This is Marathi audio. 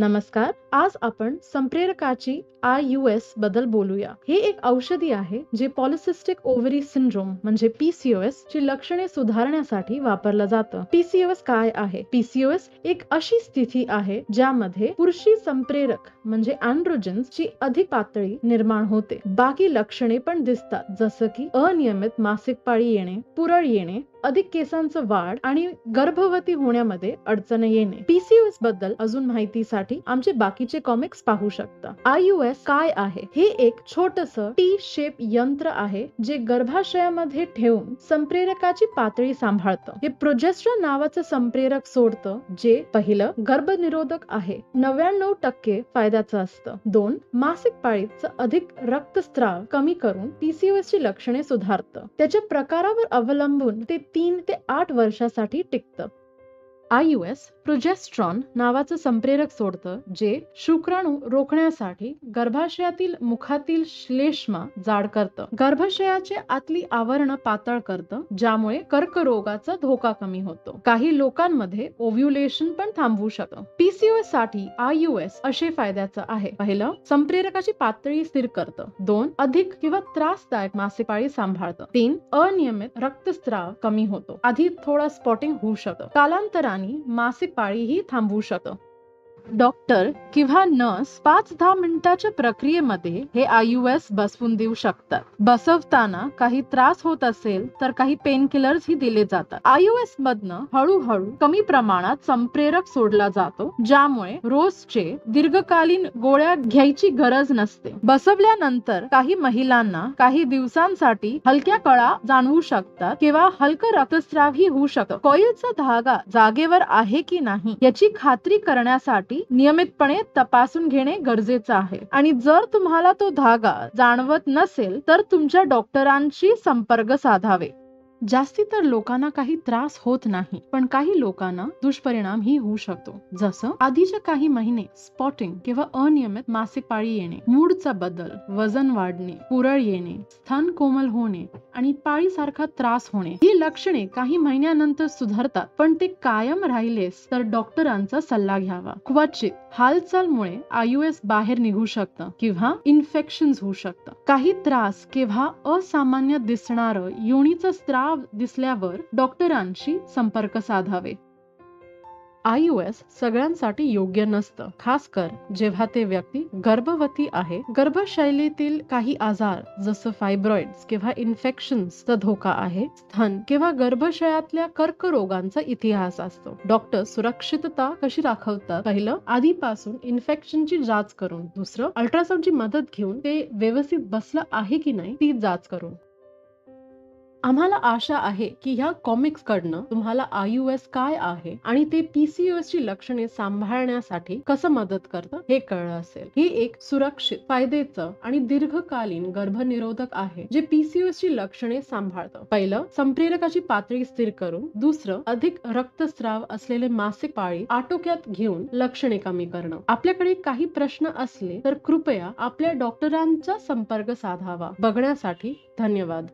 नमस्कार. आज आपण संप्रेरकाची IUS बद्दल बोलूया. हे एक औषधी आहे जे पॉलिसिस्टिक ओव्हरी सिंड्रोम म्हणजे PCOS ची लक्षणे सुधारण्यासाठी वापरलं जातं. PCOS काय आहे? PCOS एक अशी स्थिती आहे ज्यामध्ये पुरुषी संप्रेरक म्हणजे अँड्रोजन्स ची अधिक पातळी निर्माण होते. बाकी लक्षणे पण दिसतात, जसं की अनियमित मासिक पाळी येणे, पुरळ येणे, अधिक केसांचं वाढ आणि गर्भवती होण्यामध्ये अडचण येणे. PCOS बद्दल अजून माहितीसाठी आमचे बाकीचे कॉमिक्स पाहू शकता. IUS काय आहे? हे एक छोटंसं टी शेप यंत्र आहे जे गर्भाशयामध्ये ठेवून संप्रेरकाची पातळी सांभाळतं. हे प्रोजेस्टेरॉन नावाचं संप्रेरक सोडतं, जे पहिलं गर्भनिरोधक आहे. 99% फायद्याचं असतं. 2. मासिक पाळीचं अधिक रक्तस्राव कमी करून PCOS ची लक्षणे सुधारतं. त्याच्या प्रकारावर अवलंबून ते 3 ते 8 वर्षासाठी टिकतं. IUS प्रोजेस्टेरॉन नावाचं संप्रेरक सोडतं, जे शुक्राणू रोखण्यासाठी गर्भाशयातील मुखातील श्लेष्मा जाड करतं. गर्भाशयाचे आतली आवरण पातळ करतं, ज्यामुळे कर्करोगाचा धोका कमी होतो. काही लोकांमध्ये ओव्ह्युलेशन पण थांबवू शकतं. PCOS साठी IUS असे फायद्याचं आहे. पहिलं, संप्रेरकाची पातळी स्थिर करतं. 2. अधिक किंवा त्रासदायक मासिक पाळी सांभाळतं. 3. अनियमित रक्तस्राव कमी होतो. आधी थोडं स्पॉटिंग होऊ शकतं. कालांतराने मासिक पाळीही थांबवू शकतं. डॉक्टर किंवा नर्स 5-10 मिनिटाच्या प्रक्रियेमध्ये हे IUS बसवून देऊ शकतात. बसवताना काही त्रास होत असेल तर काही पेन किलर्स ही दिले जातात. IUS मधनं हळूहळू कमी प्रमाणात संप्रेरक सोडला जातो, ज्यामुळे रोजचे दीर्घकालीन गोळ्या घ्यायची गरज नसते. बसवल्यानंतर काही महिलांना काही दिवसांसाठी हलक्या कळा जाणवू शकतात किंवा हलकं रक्तस्रावही होऊ शकतं. कॉइलचा धागा जागेवर आहे की नाही याची खात्री करण्यासाठी नियमितपणे तपासून घेणे गरजेचे आहे. आणि जर तुम्हाला तो धागा जाणवत नसेल तर तुमच्या डॉक्टरांशी संपर्क साधावे. जास्ती तर लोकांना काही त्रास होत नाही, पण काही लोकांना दुष्परिणाम ही होऊ शकतो, जसं आधीचे काही महिने स्पॉटिंग किंवा अनियमित मासिक पाळी येणे, मूडचा बदल, वजन वाढणे, पुरळ येणे, स्तन कोमल होणे आणि पाळीसारखा त्रास होणे. ही लक्षणे काही महिन्यानंतर सुधारतात, पण ते कायम राहिलेस तर डॉक्टरांचा सल्ला घ्यावा. क्वचित हालचालमुळे IUS बाहेर निघू शकतं किंवा इन्फेक्शन होऊ शकतं. काही त्रास किंवा असामान्य दिसणारं योनीचं स्त्राव दिसल्यावर डॉक्टरांशी संपर्क साधावे. IUS सगळ्यांसाठी योग्य नसतं, खास कर जेव्हा ते व्यक्ती गर्भवती आहे. गर्भशैलीतील काही आजार जसं फायब्रॉइड्स किंवा इन्फेक्शन्सचा धोका आहे. स्तन किंवा गर्भाशयातल्या कर्करोगांचा इतिहास असतो. डॉक्टर सुरक्षितता कशी दाखवतात? पहिलं, आधीपासून इन्फेक्शनची जांच करून. दुसरं, अल्ट्रासाऊंडची मदत घेऊन ते व्यवस्थित बसलं आहे की नाही ती जांच करून. आम्हाला आशा आहे की ह्या कॉमिक्स कडनं तुम्हाला IUS काय आहे आणि ते PCOS ची लक्षणे सांभाळण्यासाठी कसं मदत करतं हे कळलं असेल. हे एक सुरक्षित, फायद्याचं आणि दीर्घकालीन गर्भनिरोधक आहे जे PCOS ची लक्षणे सांभाळतं. पहिलं, संप्रेरकाची पातळी स्थिर करून. दुसरं, अधिक रक्तस्राव असलेले मासिक पाळी आटोक्यात घेऊन लक्षणे कमी करणं. आपल्याकडे काही प्रश्न असले तर कृपया आपल्या डॉक्टरांचा संपर्क साधावा. बघण्यासाठी धन्यवाद.